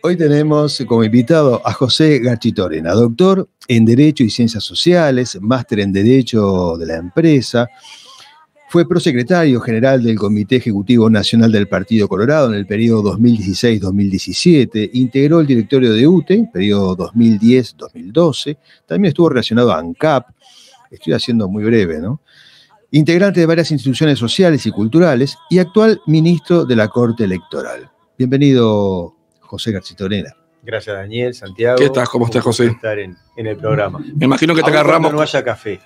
Hoy tenemos como invitado a José Garchitorena, doctor en Derecho y Ciencias Sociales, máster en Derecho de la Empresa. Fue prosecretario general del Comité Ejecutivo Nacional del Partido Colorado en el periodo 2016-2017. Integró el directorio de UTE, periodo 2010-2012. También estuvo relacionado a ANCAP. Estoy haciendo muy breve, ¿no? Integrante de varias instituciones sociales y culturales y actual ministro de la Corte Electoral. Bienvenido, José Garchitorena. Gracias, Daniel, Santiago. ¿Qué tal? ¿Cómo estás, José? Estar en el programa. Me imagino que te agarramos. No haya café.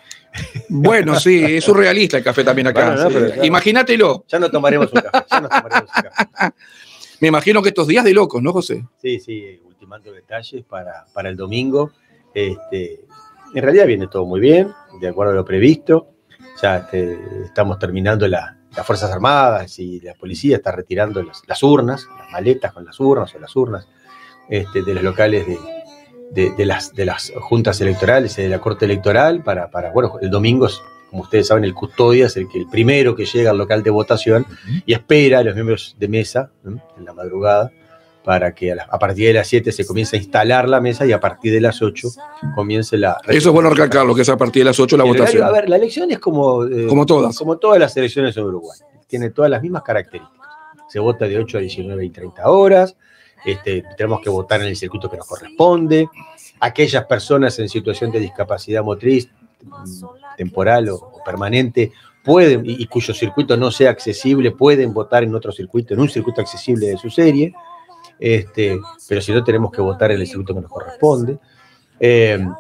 Bueno, sí, es surrealista el café también acá. Bueno, no, pero, claro. Imagínatelo. Ya no tomaremos un café. Me imagino que estos días de locos, ¿no, José? Sí, ultimando detalles para el domingo. En realidad viene todo muy bien, de acuerdo a lo previsto. Ya estamos terminando las Fuerzas Armadas y la policía está retirando las urnas, las maletas con las urnas o las urnas de los locales de las juntas electorales, de la Corte Electoral, bueno, el domingo, como ustedes saben, el custodia es el primero que llega al local de votación y espera a los miembros de mesa en la madrugada para que a partir de las 7 se comience a instalar la mesa y a partir de las 8 comience la... Eso es bueno recalcarlo, que es a partir de las 8 la votación. A ver, la elección es como todas las elecciones en Uruguay. Tiene todas las mismas características. Se vota de 8 a 19 y 30 horas. Tenemos que votar en el circuito que nos corresponde. Aquellas personas en situación de discapacidad motriz, temporal o permanente, pueden, y cuyo circuito no sea accesible, pueden votar en otro circuito, en un circuito accesible de su serie. Pero si no, tenemos que votar en el circuito que nos corresponde.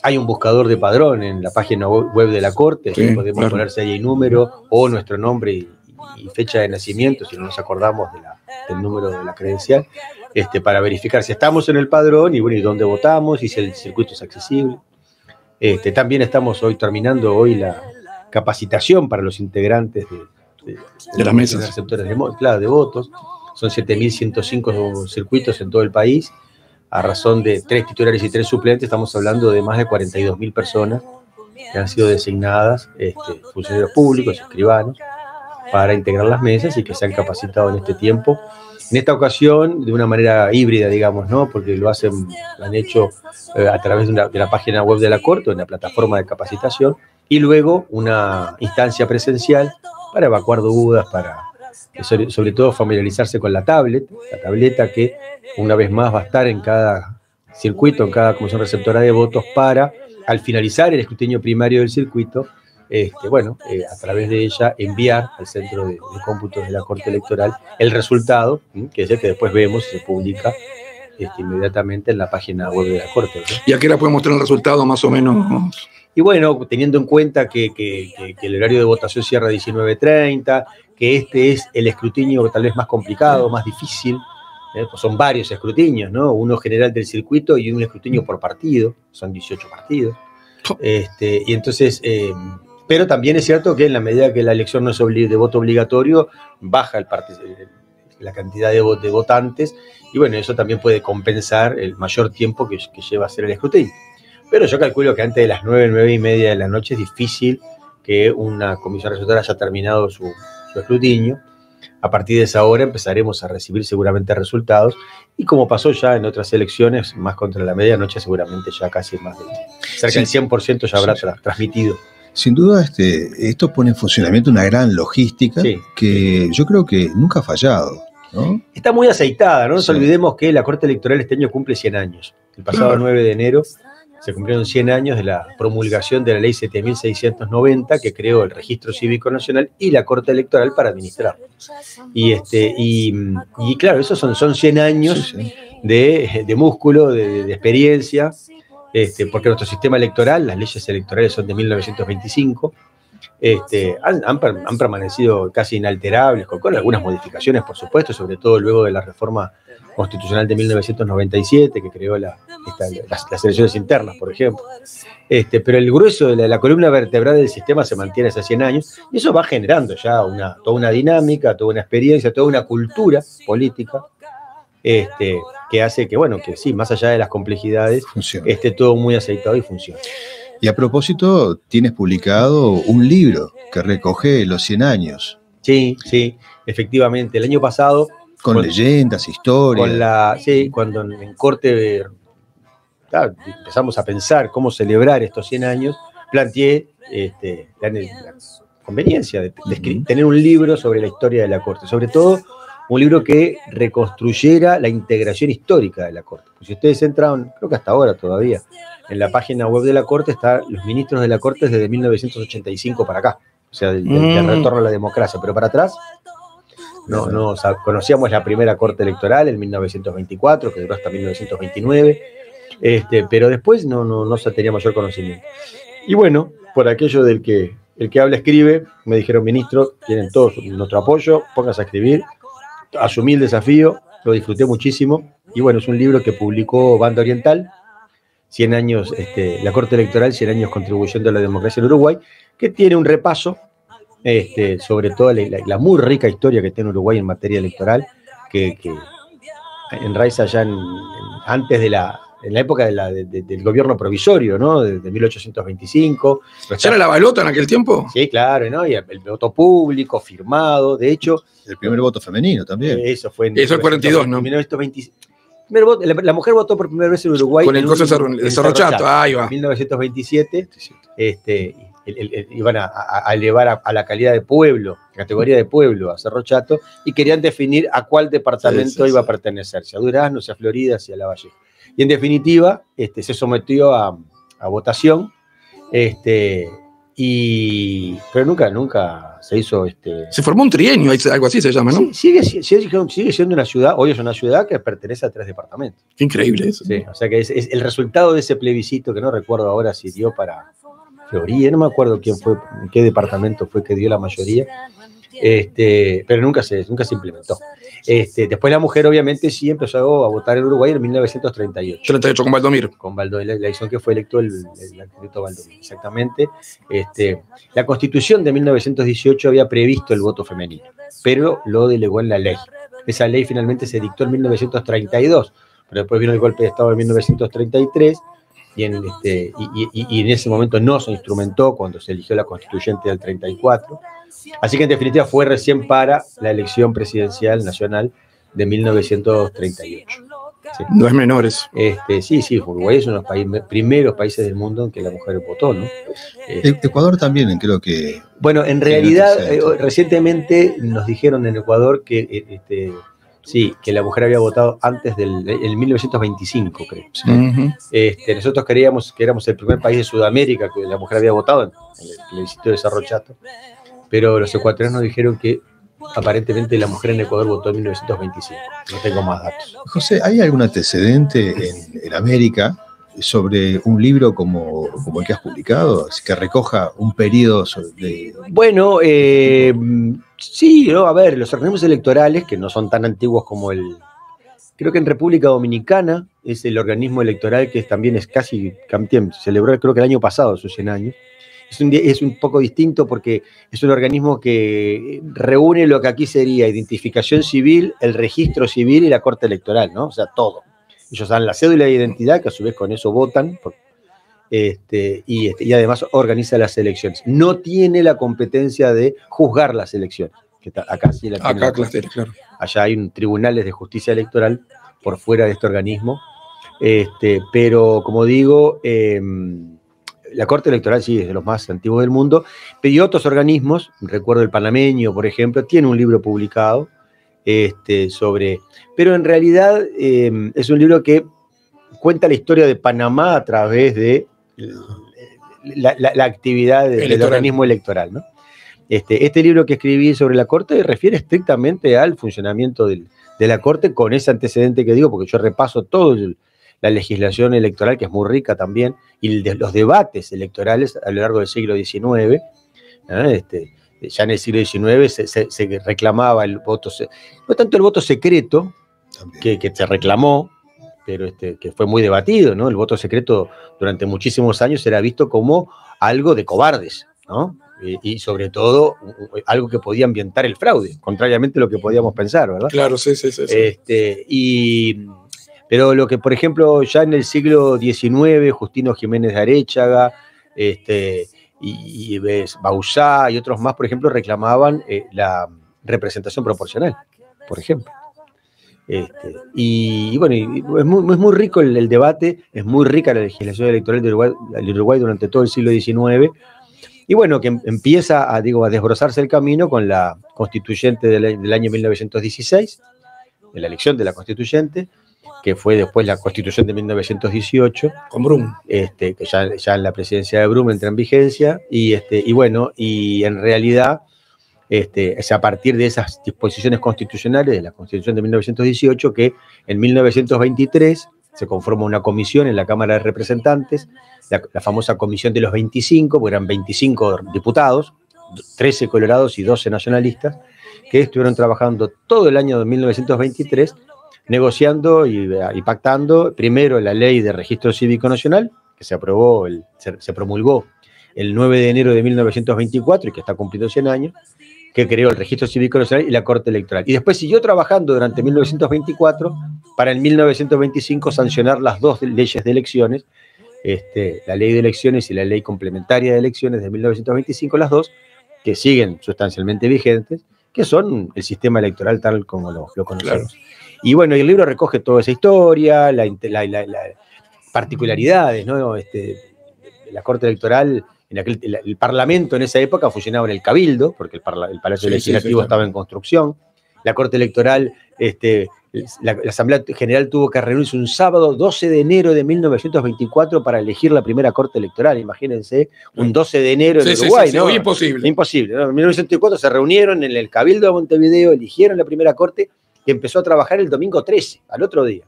Hay un buscador de padrón en la página web de la Corte, sí, podemos poner serie y número o nuestro nombre y fecha de nacimiento, si no nos acordamos del número de la credencial, para verificar si estamos en el padrón y dónde votamos y si el circuito es accesible. También estamos terminando hoy la capacitación para los integrantes de las mesas receptores de votos. Son 7.105 circuitos en todo el país. A razón de 3 titulares y 3 suplentes, estamos hablando de más de 42.000 personas que han sido designadas, funcionarios públicos, escribanos, para integrar las mesas y que se han capacitado en este tiempo. En esta ocasión, de una manera híbrida, digamos, ¿no? Porque lo han hecho a través de la página web de la Corte, en la plataforma de capacitación, y luego una instancia presencial para evacuar dudas, para sobre todo familiarizarse con la tableta que una vez más va a estar en cada circuito, en cada comisión receptora de votos, para, al finalizar el escrutinio primario del circuito, a través de ella enviar al centro de cómputos de la Corte Electoral el resultado, que es el que después vemos y se publica inmediatamente en la página web de la Corte, ¿no? ¿Y a qué hora podemos tener el resultado más o menos? Y bueno, teniendo en cuenta que el horario de votación cierra a 19:30, que es el escrutinio tal vez más complicado, más difícil, pues son varios escrutinios, ¿no? Uno general del circuito y un escrutinio por partido, son 18 partidos. Y entonces, pero también es cierto que en la medida que la elección no es de voto obligatorio, baja la cantidad de votantes, y bueno, eso también puede compensar el mayor tiempo que lleva a hacer el escrutinio. Pero yo calculo que antes de las 9:30 de la noche es difícil que una comisión receptora haya terminado su escrutinio. A partir de esa hora empezaremos a recibir seguramente resultados, y como pasó ya en otras elecciones, más contra la medianoche, seguramente ya casi más de cerca del 100% ya habrá transmitido. Sin duda, esto pone en funcionamiento una gran logística, sí, que yo creo que nunca ha fallado, ¿no? Está muy aceitada, no nos olvidemos que la Corte Electoral este año cumple 100 años. El pasado 9 de enero se cumplieron 100 años de la promulgación de la Ley 7.690, que creó el Registro Cívico Nacional y la Corte Electoral para administrarlo. Y claro, esos son 100 años de músculo, de experiencia, porque nuestro sistema electoral, las leyes electorales son de 1925, han permanecido casi inalterables, con algunas modificaciones, por supuesto, sobre todo luego de la reforma constitucional de 1997, que creó las elecciones internas, por ejemplo. Pero el grueso de la columna vertebral del sistema se mantiene hace 100 años, y eso va generando ya toda una dinámica, toda una experiencia, toda una cultura política, que hace que sí, más allá de las complejidades, esté todo muy aceitado y funcione. Y a propósito, tienes publicado un libro que recoge los 100 años. Sí, efectivamente. El año pasado Con leyendas, historias. Sí, cuando en corte empezamos a pensar cómo celebrar estos 100 años, planteé la conveniencia de tener un libro sobre la historia de la corte, sobre todo un libro que reconstruyera la integración histórica de la corte. Pues si ustedes entran, creo que hasta ahora todavía, en la página web de la corte están los ministros de la corte desde 1985 para acá, o sea, del retorno a la democracia, pero para atrás o sea, conocíamos la primera corte electoral en 1924, que duró hasta 1929, pero después no se tenía mayor conocimiento. Y bueno, por aquello del que el que habla escribe, me dijeron, ministro, tienen todos nuestro apoyo, pónganse a escribir. Asumí el desafío, lo disfruté muchísimo, y bueno, es un libro que publicó Banda Oriental, 100 años, la Corte Electoral, 100 años contribuyendo a la democracia en Uruguay, que tiene un repaso sobre toda la muy rica historia que tiene Uruguay en materia electoral, que enraiza ya antes en la época del gobierno provisorio, ¿no? De 1825. ¿Ya era la balota en aquel tiempo? Sí, claro, ¿no? Y el voto público, firmado, de hecho... El primer voto femenino también. Eso fue en... Eso el 42, ¿no? 1926. La mujer votó por primera vez en Uruguay. Con el coso de Cerro Chato, ahí va. En 1927, iban a elevar a la calidad de pueblo, categoría de pueblo, a Cerro Chato, y querían definir a cuál departamento iba a pertenecer, si a Durazno, si a Florida, si a La Valleja. Y en definitiva, se sometió a votación, pero nunca se hizo... Se formó un trienio, algo así se llama, ¿no? Sigue siendo una ciudad, hoy es una ciudad que pertenece a 3 departamentos. Qué increíble eso. Sí, o sea que es el resultado de ese plebiscito, que no recuerdo ahora si dio para Florida, no me acuerdo quién fue, en qué departamento fue que dio la mayoría, pero nunca se implementó. Después la mujer obviamente sí empezó a votar en Uruguay en 1938. 38 con Valdomiro. Con Valdomiro, la elección que fue electo el arquitecto Valdomiro, exactamente. La Constitución de 1918 había previsto el voto femenino, pero lo delegó en la ley. Esa ley finalmente se dictó en 1932, pero después vino el golpe de Estado en 1933 y en ese momento no se instrumentó cuando se eligió la constituyente del 34. Así que en definitiva fue recién para la elección presidencial nacional de 1938. Sí. No es menor eso. Sí, Uruguay es uno de los primeros países del mundo en que la mujer votó, ¿no? Ecuador también, creo que... Bueno, en realidad, recientemente nos dijeron en Ecuador que que la mujer había votado antes del 1925, creo. Sí. Uh-huh. Nosotros creíamos que éramos el primer país de Sudamérica que la mujer había votado en el plebiscito de Cerro Chato, pero los ecuatorianos nos dijeron que aparentemente la mujer en Ecuador votó en 1925. No tengo más datos. José, ¿hay algún antecedente en América sobre un libro como el que has publicado, que recoja un periodo de... Bueno, sí, ¿no? A ver, los organismos electorales, que no son tan antiguos como creo que en República Dominicana es el organismo electoral que también es casi, celebró creo que el año pasado sus 100 años. Es un poco distinto porque es un organismo que reúne lo que aquí sería identificación civil, el registro civil y la corte electoral, ¿no? O sea, todo. Ellos dan la cédula de identidad, que a su vez con eso votan, y además organiza las elecciones. No tiene la competencia de juzgar las elecciones, que acá sí la tiene. Acá, claro. Allá hay tribunales de justicia electoral por fuera de este organismo, pero como digo, la Corte Electoral sí es de los más antiguos del mundo, pero y otros organismos, recuerdo el panameño, por ejemplo, tiene un libro publicado pero en realidad es un libro que cuenta la historia de Panamá a través de la actividad del organismo electoral, ¿no? Este libro que escribí sobre la Corte refiere estrictamente al funcionamiento de la Corte, con ese antecedente que digo, porque yo repaso toda la legislación electoral, que es muy rica también, y los debates electorales a lo largo del siglo XIX, ya en el siglo XIX se reclamaba el voto, no tanto el voto secreto, que se reclamó, pero que fue muy debatido, ¿no? El voto secreto durante muchísimos años era visto como algo de cobardes, ¿no? Y sobre todo algo que podía ambientar el fraude, contrariamente a lo que podíamos pensar, ¿verdad? Claro, sí. Pero lo que, por ejemplo, ya en el siglo XIX, Justino Jiménez de Aréchaga, y Bauzá y otros más, por ejemplo, reclamaban la representación proporcional, por ejemplo. Y bueno, es muy rico el debate, es muy rica la legislación electoral del Uruguay durante todo el siglo XIX. Y bueno, que empieza a desbrozarse el camino con la constituyente del año 1916, de la elección de la constituyente, que fue después la constitución de 1918. Con Brum. Que ya en la presidencia de Brum entra en vigencia. Y bueno, y en realidad es a partir de esas disposiciones constitucionales de la constitución de 1918 que en 1923 se conforma una comisión en la Cámara de Representantes, la famosa comisión de los 25, porque eran 25 diputados, 13 colorados y 12 nacionalistas, que estuvieron trabajando todo el año de 1923, negociando y pactando primero la ley de registro cívico nacional, que se aprobó, se promulgó el 9 de enero de 1924 y que está cumpliendo 100 años, que creó el registro cívico nacional y la Corte Electoral. Y después siguió trabajando durante 1924 para en 1925 sancionar las dos leyes de elecciones, la ley de elecciones y la ley complementaria de elecciones de 1925, las dos, que siguen sustancialmente vigentes, que son el sistema electoral tal como lo conocemos. Claro. Y bueno, el libro recoge toda esa historia, las particularidades, ¿no? La Corte Electoral, el Parlamento en esa época funcionaba en el Cabildo, porque el Palacio Legislativo estaba en construcción. La Corte Electoral, la Asamblea General tuvo que reunirse un sábado 12 de enero de 1924 para elegir la primera Corte Electoral. Imagínense, un 12 de enero en Uruguay, ¿no? Imposible. Imposible, ¿no? En 1924 se reunieron en el Cabildo de Montevideo, eligieron la primera Corte que empezó a trabajar el domingo 13, al otro día.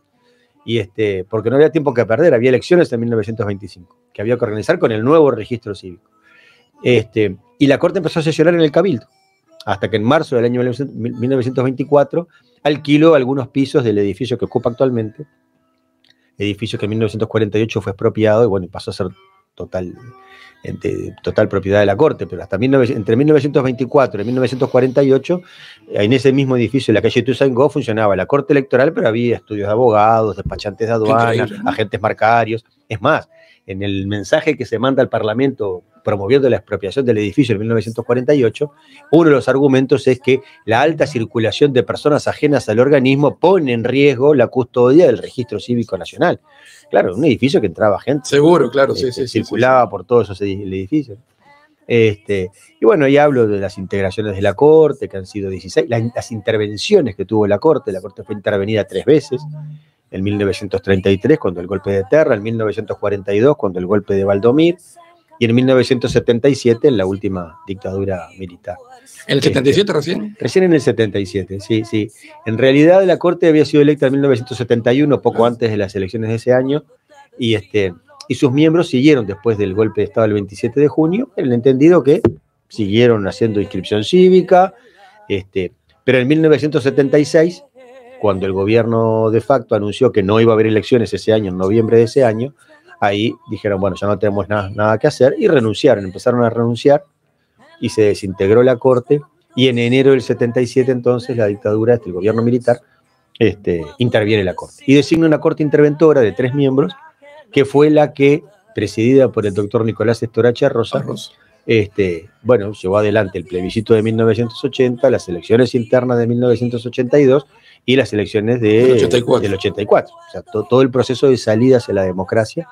Y porque no había tiempo que perder, había elecciones en 1925, que había que organizar con el nuevo registro cívico. Y la Corte empezó a sesionar en el Cabildo, hasta que en marzo del año 1924 alquiló algunos pisos del edificio que ocupa actualmente, edificio que en 1948 fue expropiado y bueno, pasó a ser total propiedad de la Corte, pero hasta entre 1924 y 1948, en ese mismo edificio, en la calle Ituzaingó, funcionaba la Corte Electoral, pero había estudios de abogados, despachantes de aduana, agentes marcarios. Es más, en el mensaje que se manda al Parlamento promoviendo la expropiación del edificio en 1948, uno de los argumentos es que la alta circulación de personas ajenas al organismo pone en riesgo la custodia del registro cívico nacional. Claro, un edificio que entraba gente. Seguro, claro, circulaba por todos esos edificios. Y bueno, ahí hablo de las integraciones de la Corte, que han sido 16, las intervenciones que tuvo la Corte fue intervenida 3 veces, en 1933, cuando el golpe de Terra, en 1942, cuando el golpe de Valdomir, y en 1977, en la última dictadura militar. ¿En el 77 recién? Recién en el 77, sí. En realidad la Corte había sido electa en 1971, poco antes de las elecciones de ese año, y sus miembros siguieron después del golpe de Estado del 27 de junio, en el entendido que siguieron haciendo inscripción cívica, pero en 1976, cuando el gobierno de facto anunció que no iba a haber elecciones ese año, en noviembre de ese año, ahí dijeron, bueno, ya no tenemos nada que hacer, y empezaron a renunciar, y se desintegró la Corte, y en enero del 77 entonces la dictadura, el gobierno militar, interviene la Corte, y designa una Corte interventora de 3 miembros, que fue la que, presidida por el doctor Nicolás Estorache Rosa, llevó adelante el plebiscito de 1980, las elecciones internas de 1982 y las elecciones del 84. O sea, todo el proceso de salida hacia la democracia,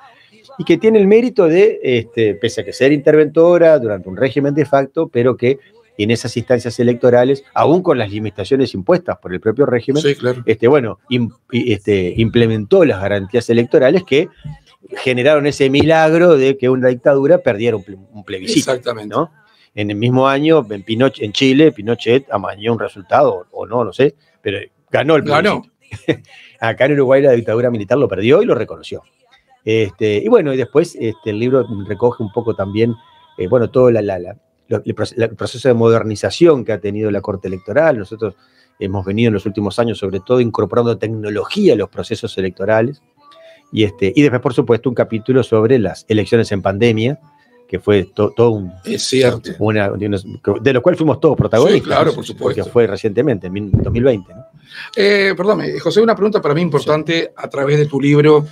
y que tiene el mérito de, pese a que ser interventora durante un régimen de facto, pero que en esas instancias electorales, aún con las limitaciones impuestas por el propio régimen, implementó las garantías electorales que generaron ese milagro de que una dictadura perdiera un plebiscito. Exactamente. ¿No? En el mismo año, en Chile, Pinochet amañó un resultado, o no sé, pero ganó el plebiscito. Acá en Uruguay la dictadura militar lo perdió y lo reconoció. Y bueno, y después el libro recoge un poco también, todo el proceso de modernización que ha tenido la Corte Electoral. Nosotros hemos venido en los últimos años, sobre todo, incorporando tecnología a los procesos electorales. Y después, por supuesto, un capítulo sobre las elecciones en pandemia, que fue todo un... Es cierto. De lo cual fuimos todos protagonistas. Sí, claro, por supuesto. Porque fue recientemente, en 2020. ¿no? Perdón, José, una pregunta para mí importante a través de tu libro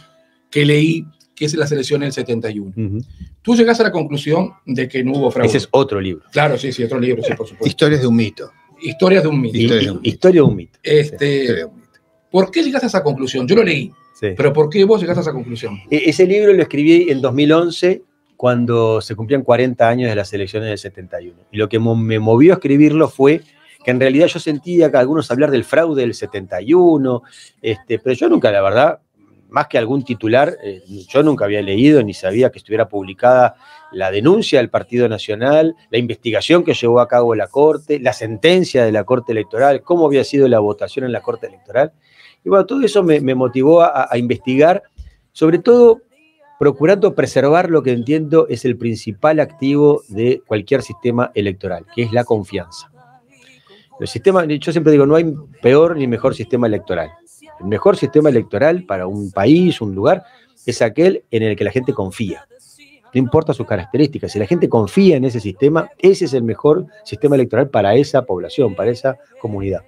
que leí, que es Las elecciones del 71. Uh-huh. Tú llegaste a la conclusión de que no hubo fraude. Ese es otro libro. Claro, sí, otro libro, sí, por supuesto. Historias de un mito. Historias de un mito. Historia de un mito. Historia de un mito. ¿Por qué llegaste a esa conclusión? Yo lo leí, sí. Pero ¿por qué vos llegaste a esa conclusión? Ese libro lo escribí en 2011, cuando se cumplían 40 años de las elecciones del 71. Y lo que me movió a escribirlo fue que en realidad yo sentía que algunos hablar del fraude del 71, pero yo nunca, la verdad, más que algún titular, yo nunca había leído ni sabía que estuviera publicada la denuncia del Partido Nacional, la investigación que llevó a cabo la Corte, la sentencia de la Corte Electoral, cómo había sido la votación en la Corte Electoral. Y bueno, todo eso me motivó a investigar, sobre todo procurando preservar lo que entiendo es el principal activo de cualquier sistema electoral, que es la confianza. El sistema, yo siempre digo, no hay peor ni mejor sistema electoral. El mejor sistema electoral para un país, un lugar, es aquel en el que la gente confía. No importa sus características, si la gente confía en ese sistema, ese es el mejor sistema electoral para esa población, para esa comunidad.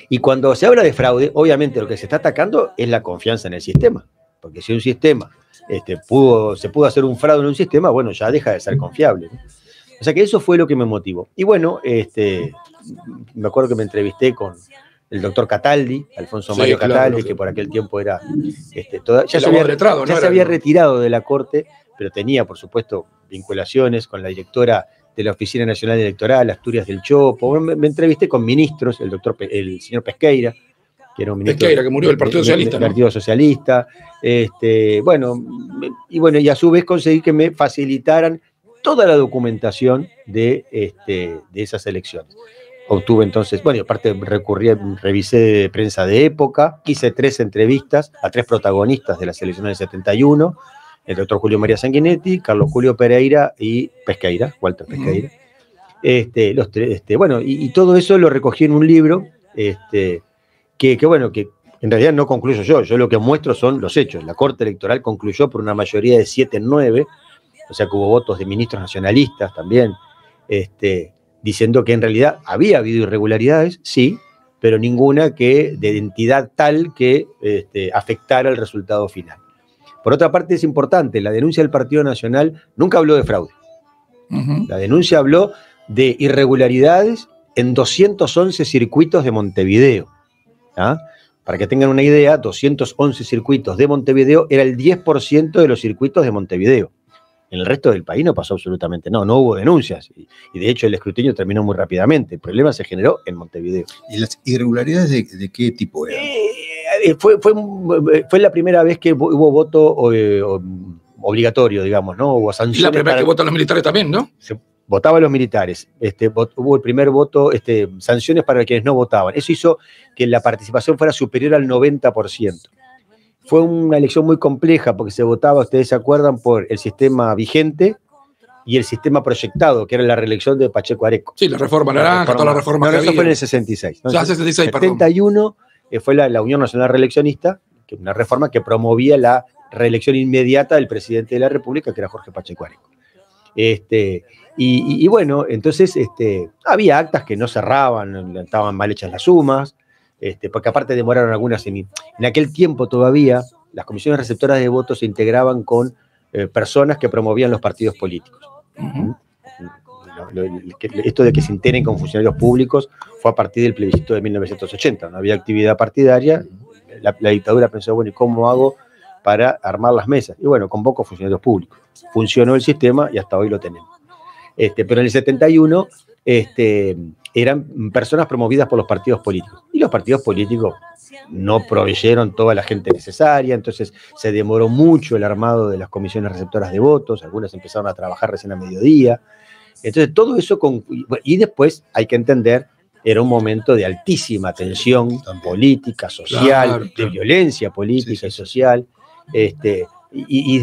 Y cuando se habla de fraude, obviamente lo que se está atacando es la confianza en el sistema. Porque si un sistema se pudo hacer un fraude en un sistema, bueno, ya deja de ser confiable, ¿no? O sea que eso fue lo que me motivó. Y bueno, me acuerdo que me entrevisté con el doctor Cataldi, Alfonso Mario Cataldi, que por aquel tiempo era... ya se había retirado de la Corte, pero tenía, por supuesto, vinculaciones con la directora de la Oficina Nacional Electoral, Asturias del Chopo. Bueno, me entrevisté con ministros, el señor Pesqueira, que era un ministro... Pesqueira, que murió del Partido Socialista. Del Partido Socialista. Y a su vez conseguí que me facilitaran toda la documentación de esas elecciones. Obtuve entonces, aparte revisé prensa de época, hice 3 entrevistas a 3 protagonistas de las elecciones del 71, el doctor Julio María Sanguinetti, Carlos Julio Pereira y Pesqueira, Walter Pesqueira. Los 3, y todo eso lo recogí en un libro, que en realidad no concluyo yo lo que muestro son los hechos. La Corte Electoral concluyó por una mayoría de 7-9, o sea que hubo votos de ministros nacionalistas también, diciendo que en realidad había habido irregularidades, sí, pero ninguna de entidad tal que afectara el resultado final. Por otra parte, es importante, la denuncia del Partido Nacional nunca habló de fraude. La denuncia habló de irregularidades en 211 circuitos de Montevideo. ¿Ah? Para que tengan una idea, 211 circuitos de Montevideo era el 10% de los circuitos de Montevideo. En el resto del país no pasó absolutamente no hubo denuncias. Y de hecho el escrutinio terminó muy rápidamente. El problema se generó en Montevideo. ¿Y las irregularidades de qué tipo eran? Fue la primera vez que hubo voto obligatorio, digamos, ¿no? Hubo sanciones. Y la primera vez que votan los militares también, ¿no? Se votaban los militares. Hubo el primer voto, sanciones para quienes no votaban. Eso hizo que la participación fuera superior al 90%. Fue una elección muy compleja porque se votaba, ustedes se acuerdan, por el sistema vigente y el sistema proyectado, que era la reelección de Pacheco Areco. Sí, la reforma naranja, toda la reforma que había. Eso fue en el 66. ¿No? 66, perdón. En el 71 fue la Unión Nacional Reeleccionista, que una reforma que promovía la reelección inmediata del presidente de la República, que era Jorge Pacheco Areco. Entonces había actas que no cerraban, estaban mal hechas las sumas, porque aparte demoraron algunas. En aquel tiempo todavía las comisiones receptoras de votos se integraban con personas que promovían los partidos políticos. Esto de que se integren con funcionarios públicos fue a partir del plebiscito de 1980. No había actividad partidaria. La dictadura pensó, bueno, ¿y cómo hago para armar las mesas? Y bueno, convoco funcionarios públicos. Funcionó el sistema y hasta hoy lo tenemos. Pero en el 71 eran personas promovidas por los partidos políticos. Y los partidos políticos no proveyeron toda la gente necesaria, entonces se demoró mucho el armado de las comisiones receptoras de votos, algunas empezaron a trabajar recién a mediodía. Entonces todo eso, y después hay que entender, era un momento de altísima tensión política, social, de violencia política y social, y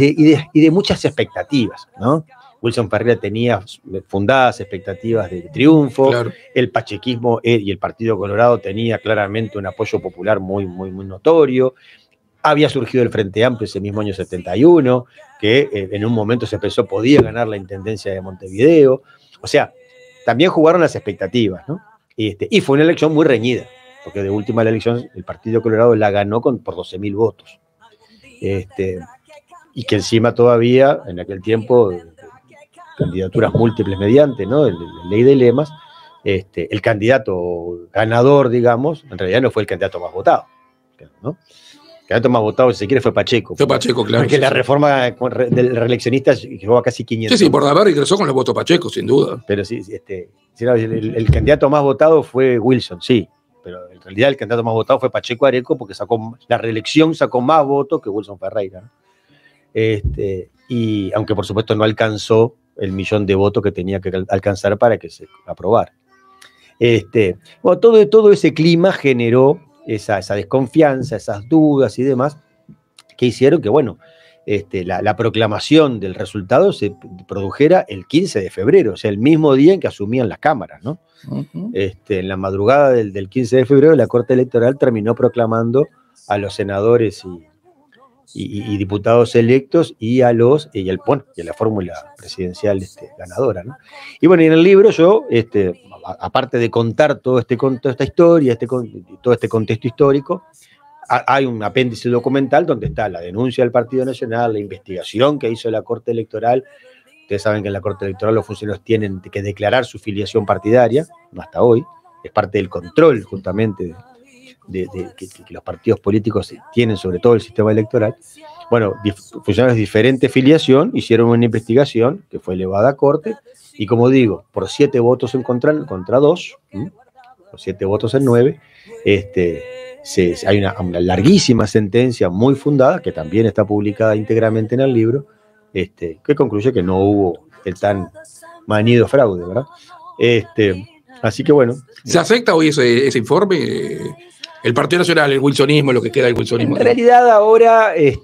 de muchas expectativas, ¿no? Wilson Ferreira tenía fundadas expectativas de triunfo, el pachequismo y el Partido Colorado tenía claramente un apoyo popular muy, muy, muy notorio. Había surgido el Frente Amplio ese mismo año 71, que en un momento se pensó podía ganar la intendencia de Montevideo. O sea, también jugaron las expectativas, ¿no? Y fue una elección muy reñida, porque de última la elección el Partido Colorado la ganó por 12.000 votos. Y que encima todavía, en aquel tiempo, candidaturas múltiples mediante, ¿no? Ley de lemas, el candidato ganador, digamos, en realidad no fue el candidato más votado, ¿no? El candidato más votado, si se quiere, fue Pacheco. Fue Pacheco, claro. Porque la reforma del reeleccionista llegó a casi 500. Sí, por haber ingresó con los votos Pacheco, sin duda. Pero sí, el candidato más votado fue Wilson, sí. Pero en realidad el candidato más votado fue Pacheco Areco, porque la reelección sacó más votos que Wilson Ferreira, ¿no? Y aunque por supuesto no alcanzó el 1.000.000 de votos que tenía que alcanzar para que se aprobara. Bueno, todo ese clima generó esa desconfianza, esas dudas y demás, que hicieron que, bueno, la proclamación del resultado se produjera el 15 de febrero, o sea, el mismo día en que asumían las cámaras, ¿no? Uh-huh. En la madrugada del 15 de febrero, la Corte Electoral terminó proclamando a los senadores y diputados electos y a la fórmula presidencial ganadora, ¿no? Y bueno, y en el libro yo, aparte de contar toda esta historia, todo este contexto histórico, hay un apéndice documental donde está la denuncia del Partido Nacional, la investigación que hizo la Corte Electoral. Ustedes saben que en la Corte Electoral los funcionarios tienen que declarar su filiación partidaria, no hasta hoy, es parte del control justamente que los partidos políticos tienen sobre todo el sistema electoral. Bueno, funcionarios de diferente filiación hicieron una investigación que fue elevada a corte y, como digo, por 7 votos contra 2, por 7 votos en 9, hay una larguísima sentencia muy fundada, que también está publicada íntegramente en el libro, que concluye que no hubo el tan manido fraude, ¿verdad? Así que bueno. ¿Se acepta hoy ese informe? El Partido Nacional, el wilsonismo, lo que queda del wilsonismo. En realidad ahora, yo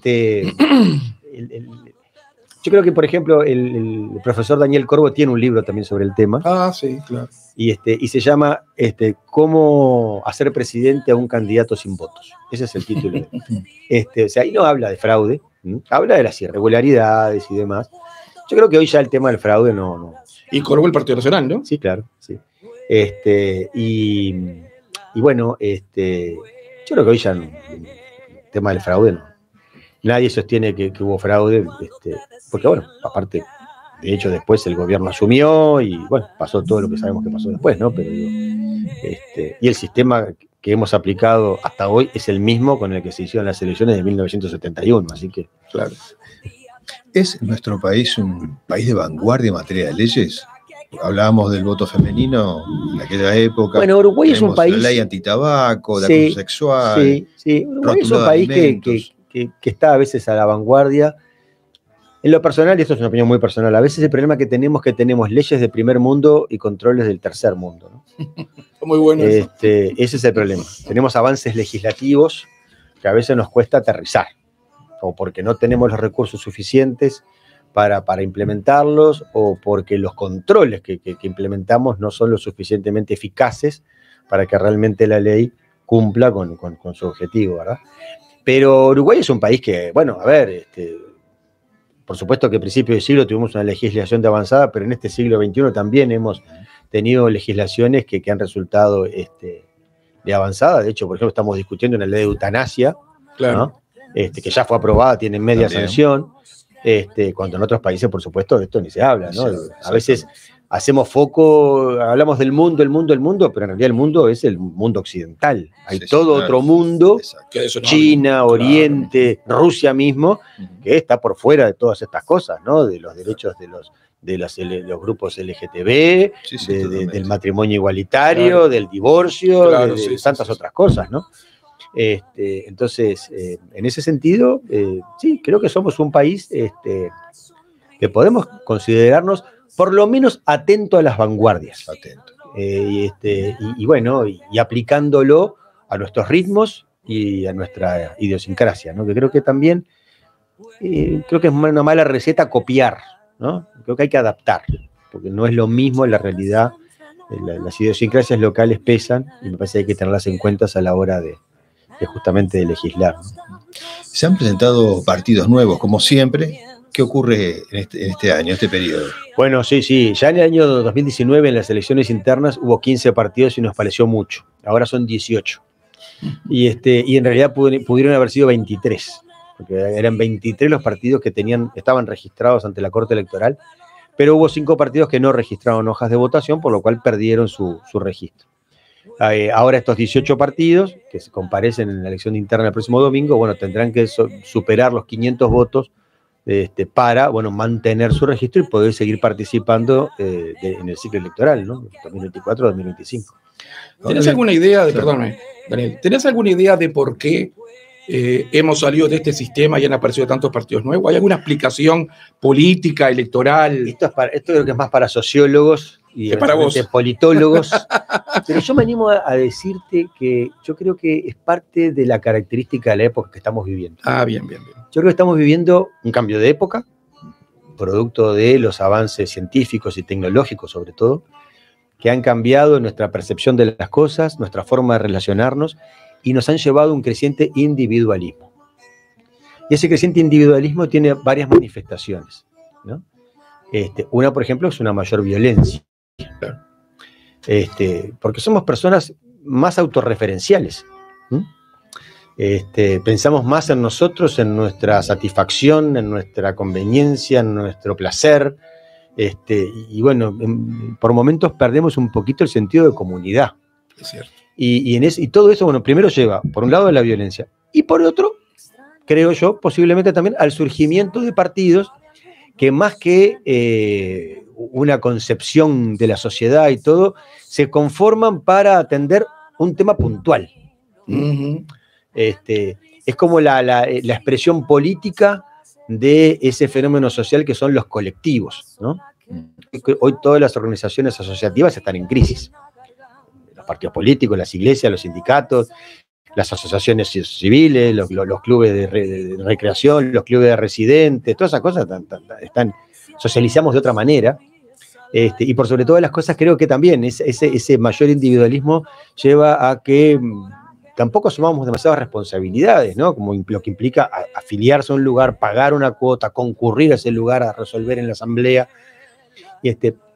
creo que, por ejemplo, el profesor Daniel Corvo tiene un libro también sobre el tema. Ah, sí, claro. Y se llama ¿Cómo hacer presidente a un candidato sin votos? Ese es el título. O sea, ahí no habla de fraude, habla de las irregularidades y demás. Yo creo que hoy ya el tema del fraude no. Y Corvo el Partido Nacional, ¿no? Sí, claro, sí. Y bueno, yo creo que hoy ya el tema del fraude no. Nadie sostiene que hubo fraude, porque bueno, aparte, de hecho después el gobierno asumió y bueno, pasó todo lo que sabemos que pasó después, ¿no? Pero y el sistema que hemos aplicado hasta hoy es el mismo con el que se hicieron las elecciones de 1971, así que... Claro. ¿Es nuestro país un país de vanguardia en materia de leyes? Hablábamos del voto femenino en aquella época. Bueno, Uruguay es un país... La ley antitabaco, de acoso sexual. Sí. Uruguay es un país que está a veces a la vanguardia. En lo personal, y esto es una opinión muy personal, a veces el problema que tenemos es que tenemos leyes de primer mundo y controles del tercer mundo, ¿no? Muy bueno. Ese es el problema. Tenemos avances legislativos que a veces nos cuesta aterrizar, o porque no tenemos los recursos suficientes para implementarlos, o porque los controles que implementamos no son lo suficientemente eficaces para que realmente la ley cumpla con su objetivo, ¿verdad? Pero Uruguay es un país que, bueno, a ver, por supuesto que a principios de siglo tuvimos una legislación de avanzada, pero en este siglo XXI también hemos tenido legislaciones que han resultado de avanzada. De hecho, por ejemplo, estamos discutiendo una ley de eutanasia, claro, ¿no? Que ya fue aprobada, tiene media sanción, cuando en otros países, por supuesto, de esto ni se habla, ¿no? A veces hacemos foco, hablamos del mundo, pero en realidad el mundo es el mundo occidental. Hay otro mundo, China, Oriente, Rusia mismo, que está por fuera de todas estas cosas, ¿no? De los derechos de los grupos LGTB, del matrimonio igualitario, claro, del divorcio, de tantas otras cosas, ¿no? Entonces, en ese sentido, sí, creo que somos un país que podemos considerarnos por lo menos atento a las vanguardias. Atento. Y bueno, y aplicándolo a nuestros ritmos y a nuestra idiosincrasia, ¿no? Que creo que también, creo que es una mala receta copiar, ¿no? Creo que hay que adaptar, porque no es lo mismo la realidad, las idiosincrasias locales pesan y me parece que hay que tenerlas en cuenta a la hora de justamente de legislar, ¿no? Se han presentado partidos nuevos, como siempre. ¿Qué ocurre en este año, en este periodo? Bueno, sí. Ya en el año 2019, en las elecciones internas, hubo 15 partidos y nos pareció mucho. Ahora son 18. Y en realidad pudieron haber sido 23. Porque eran 23 los partidos que estaban registrados ante la Corte Electoral, pero hubo 5 partidos que no registraron hojas de votación, por lo cual perdieron su registro. Ahora estos 18 partidos que se comparecen en la elección interna el próximo domingo, bueno, tendrán que superar los 500 votos para, bueno, mantener su registro y poder seguir participando en el ciclo electoral, ¿no? 2024-2025. ¿Tenés alguna idea perdóname, Daniel, ¿tenés alguna idea de por qué hemos salido de este sistema y han aparecido tantos partidos nuevos? ¿Hay alguna explicación política, electoral? Esto creo que es más para sociólogos y para vos, politólogos, pero yo me animo a decirte que yo creo que es parte de la característica de la época que estamos viviendo. Bien. Yo creo que estamos viviendo un cambio de época, producto de los avances científicos y tecnológicos sobre todo, que han cambiado nuestra percepción de las cosas, nuestra forma de relacionarnos, y nos han llevado a un creciente individualismo. Y ese creciente individualismo tiene varias manifestaciones, ¿no? Una, por ejemplo, es una mayor violencia. Porque somos personas más autorreferenciales. Pensamos más en nosotros, en nuestra satisfacción, en nuestra conveniencia, en nuestro placer. Y bueno, por momentos perdemos un poquito el sentido de comunidad. Es cierto. Y todo eso, bueno, primero lleva, por un lado, a la violencia, y por otro, creo yo, posiblemente también al surgimiento de partidos que más que una concepción de la sociedad y todo, se conforman para atender un tema puntual. Uh-huh. Es como la expresión política de ese fenómeno social que son los colectivos, ¿no? Hoy todas las organizaciones asociativas están en crisis. Los partidos políticos, las iglesias, los sindicatos, las asociaciones civiles, los clubes de recreación, los clubes de residentes, todas esas cosas socializamos de otra manera. Y por sobre todas las cosas creo que también ese mayor individualismo lleva a que tampoco asumamos demasiadas responsabilidades, ¿no? Como lo que implica afiliarse a un lugar, pagar una cuota, concurrir a ese lugar a resolver en la asamblea.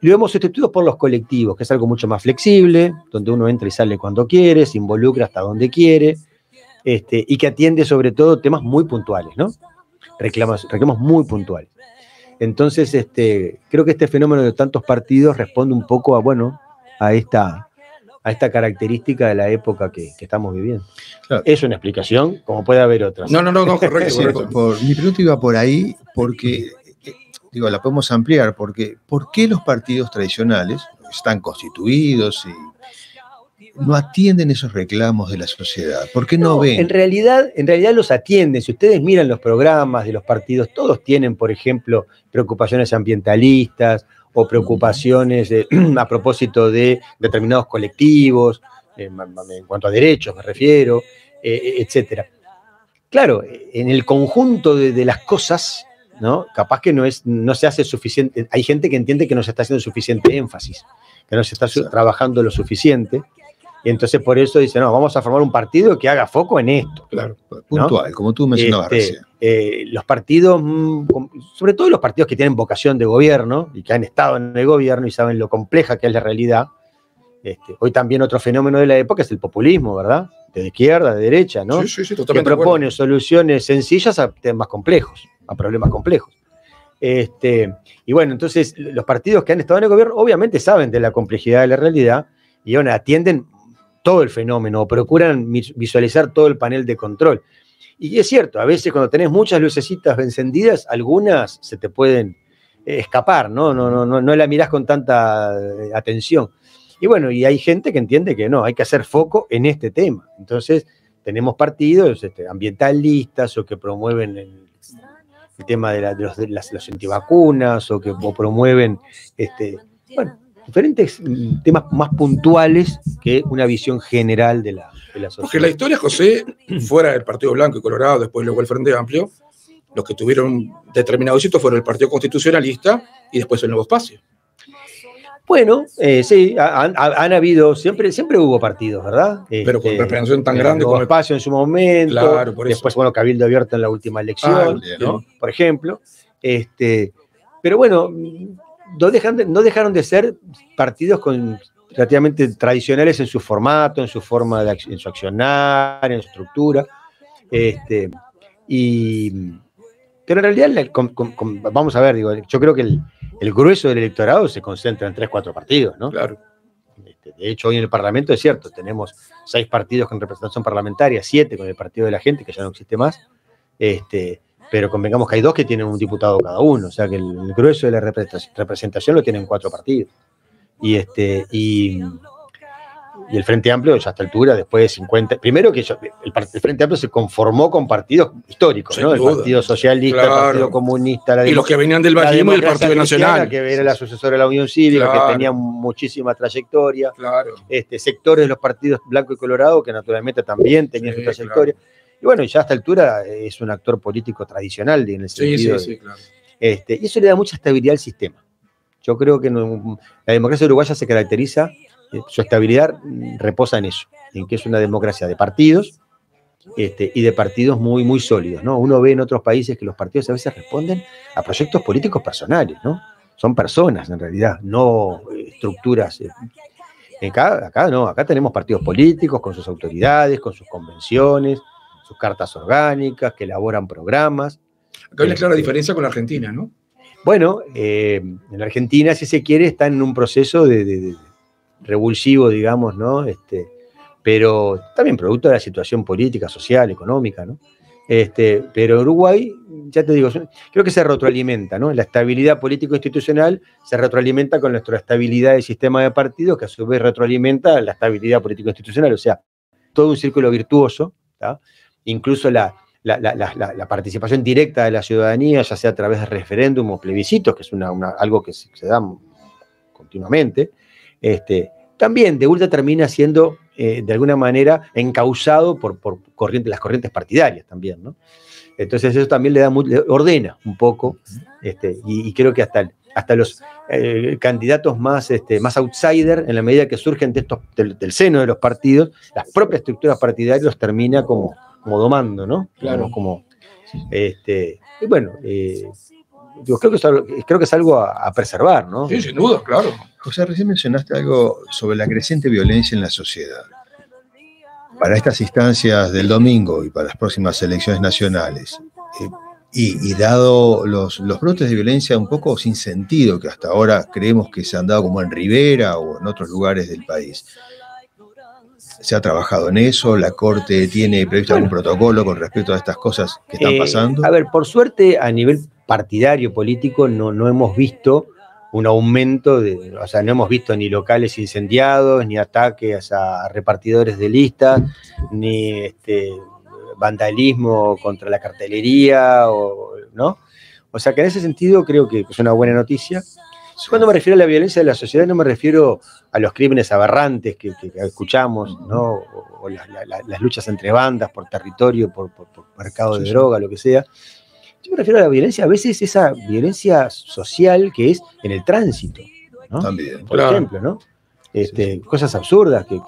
Lo hemos sustituido por los colectivos, que es algo mucho más flexible, donde uno entra y sale cuando quiere, se involucra hasta donde quiere, y que atiende sobre todo temas muy puntuales, ¿no? Reclamos muy puntuales. Entonces, creo que este fenómeno de tantos partidos responde un poco a esta característica de la época que estamos viviendo. Claro. Es una explicación, como puede haber otras. No, correcto. Mi pregunta iba por ahí, porque, la podemos ampliar, porque ¿por qué los partidos tradicionales están constituidos y no atienden esos reclamos de la sociedad? ¿Por qué no ven? En realidad los atienden. Si ustedes miran los programas de los partidos, todos tienen, por ejemplo, preocupaciones ambientalistas o preocupaciones a propósito de determinados colectivos, en cuanto a derechos me refiero, etcétera. Claro, en el conjunto de las cosas, ¿no? Capaz que no se hace suficiente. Hay gente que entiende que no se está haciendo suficiente énfasis, que no se está trabajando lo suficiente. Y entonces por eso dicen, no, vamos a formar un partido que haga foco en esto. Claro, puntual, ¿no? Como tú mencionabas recién. Los partidos, sobre todo los partidos que tienen vocación de gobierno y que han estado en el gobierno y saben lo compleja que es la realidad. Hoy también otro fenómeno de la época es el populismo, ¿verdad? De izquierda, de derecha, ¿no? Sí, totalmente. Que propone soluciones sencillas a temas complejos, a problemas complejos. Y bueno, entonces los partidos que han estado en el gobierno obviamente saben de la complejidad de la realidad y atienden todo el fenómeno, o procuran visualizar todo el panel de control. Y es cierto, a veces cuando tenés muchas lucecitas encendidas, algunas se te pueden escapar, ¿no? No la mirás con tanta atención. Y bueno, y hay gente que entiende que no, hay que hacer foco en este tema. Entonces, tenemos partidos ambientalistas o que promueven el tema de las antivacunas o que promueven diferentes temas más puntuales que una visión general de la sociedad. Porque la historia, José, fuera del Partido Blanco y Colorado, después luego el Frente Amplio, los que tuvieron determinado éxito fueron el Partido Constitucionalista y después el Nuevo Espacio. Bueno, sí, han habido, siempre hubo partidos, ¿verdad? Pero con representación tan grande como el Espacio en su momento, claro, por después, Cabildo Abierto en la última elección, ¿no? Por ejemplo. Pero bueno, no dejaron de ser partidos relativamente tradicionales en su formato, en su forma en su accionar, en su estructura. Pero Pero en realidad, vamos a ver, digo, yo creo que el grueso del electorado se concentra en 3, 4 partidos, ¿no? Claro. De hecho, hoy en el Parlamento es cierto, tenemos 6 partidos con representación parlamentaria, 7 con el Partido de la Gente, que ya no existe más, pero convengamos que hay 2 que tienen un diputado cada uno, o sea que el grueso de la representación lo tienen 4 partidos. Y el Frente Amplio ya a esta altura, después de 50... Primero que el Frente Amplio se conformó con partidos históricos, ¿no? El Partido Socialista, claro, el Partido Comunista... y los que venían del Machismo y el Partido Nacional. Que era la sucesora de la Unión Cívica, claro, que tenía muchísima trayectoria. Claro. Sectores de los partidos Blanco y Colorado, que naturalmente también tenían su trayectoria. Claro. Y bueno, ya a esta altura es un actor político tradicional en el sentido claro. Y eso le da mucha estabilidad al sistema. Yo creo que la democracia uruguaya se caracteriza... Su estabilidad reposa en eso, en que es una democracia de partidos y de partidos muy, muy sólidos, ¿no? Uno ve en otros países que los partidos a veces responden a proyectos políticos personales, ¿no? Son personas en realidad, no estructuras. Acá no, acá tenemos partidos políticos con sus autoridades, con sus convenciones, sus cartas orgánicas, que elaboran programas. Acá hay una clara diferencia con la Argentina, ¿no? Bueno, en la Argentina, si se quiere, está en un proceso de revulsivo, digamos, ¿no? Pero también producto de la situación política, social, económica, ¿no? Pero Uruguay, ya te digo, creo que se retroalimenta, ¿no? La estabilidad político-institucional se retroalimenta con nuestra estabilidad del sistema de partidos, que a su vez retroalimenta la estabilidad político-institucional, o sea, todo un círculo virtuoso, ¿tá? Incluso la participación directa de la ciudadanía, ya sea a través de referéndum o plebiscitos, que es algo que se da continuamente, también de vuelta termina siendo de alguna manera encauzado por las corrientes partidarias también, ¿no? Entonces eso también le ordena un poco, y creo que hasta los candidatos más outsider, en la medida que surgen del seno de los partidos, las propias estructuras partidarias los termina como domando, ¿no? Claro. Y bueno, creo que es algo a preservar, ¿no? Sí, sin duda, claro. José, recién mencionaste algo sobre la creciente violencia en la sociedad. Para estas instancias del domingo y para las próximas elecciones nacionales, y dado los brotes de violencia un poco sin sentido que hasta ahora creemos que se han dado como en Rivera o en otros lugares del país, ¿se ha trabajado en eso? ¿La Corte tiene previsto algún protocolo con respecto a estas cosas que están pasando? A ver, por suerte, a nivel partidario, político, no hemos visto un aumento, o sea, no hemos visto ni locales incendiados, ni ataques a repartidores de listas, ni vandalismo contra la cartelería, ¿no? O sea, que en ese sentido creo que es una buena noticia. Cuando me refiero a la violencia de la sociedad, no me refiero a los crímenes aberrantes que escuchamos, ¿no? O las luchas entre bandas por territorio, por mercado de droga, lo que sea. Yo me refiero a la violencia, a veces esa violencia social que es en el tránsito, ¿no? También. Por ejemplo, ¿no? Cosas absurdas, que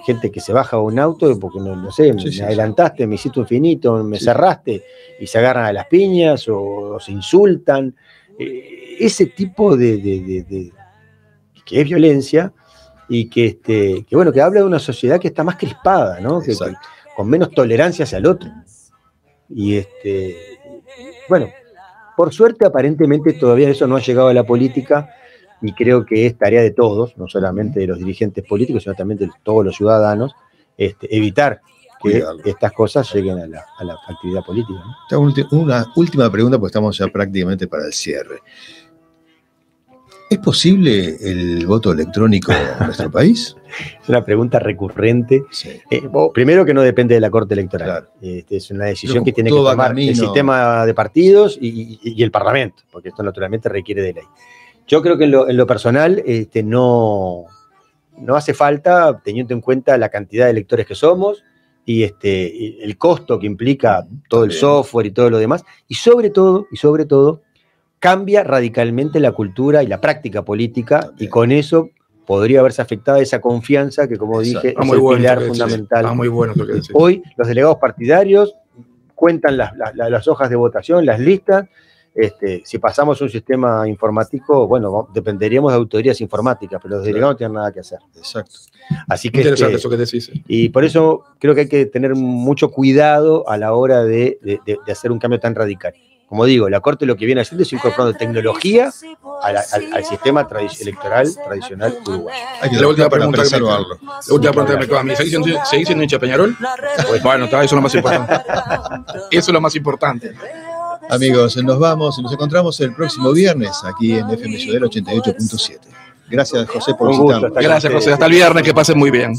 gente que se baja a un auto porque no sé, me adelantaste, me hiciste un finito, me cerraste, y se agarran a las piñas o se insultan. Ese tipo que es violencia y que bueno, que habla de una sociedad que está más crispada, ¿no? Que con menos tolerancia hacia el otro. Y bueno, por suerte aparentemente todavía eso no ha llegado a la política, y creo que es tarea de todos, no solamente de los dirigentes políticos, sino también de todos los ciudadanos, evitar que estas cosas lleguen a la actividad política, ¿no? Una última pregunta, porque estamos ya prácticamente para el cierre. ¿Es posible el voto electrónico en nuestro país? Es una pregunta recurrente. Sí. Primero, que no depende de la Corte Electoral. Claro. Es una decisión que tiene que tomar el sistema de partidos y el Parlamento, porque esto naturalmente requiere de ley. Yo creo que en lo personal no hace falta, teniendo en cuenta la cantidad de electores que somos y el costo que implica todo el software y todo lo demás, y sobre todo, cambia radicalmente la cultura y la práctica política, y con eso podría verse afectada esa confianza que, como dije, es el pilar fundamental. Muy bueno lo que decís. Hoy los delegados partidarios cuentan las hojas de votación, las listas. Si pasamos a un sistema informático, bueno, dependeríamos de autoridades informáticas, pero los delegados no tienen nada que hacer. Exacto. Así que interesante eso que decís. Y por eso creo que hay que tener mucho cuidado a la hora de hacer un cambio tan radical. como digo, la Corte lo que viene haciendo es incorporando tecnología al sistema electoral tradicional uruguayo. La última pregunta que me queda a mí. ¿Seguís siendo hincha de Peñarol? Bueno, eso es lo más importante. Eso es lo más importante. Amigos, nos vamos y nos encontramos el próximo viernes aquí en FM Ciudadela 88.7. Gracias, José, por visitarnos. Gracias, José. Hasta el viernes, que pasen muy bien.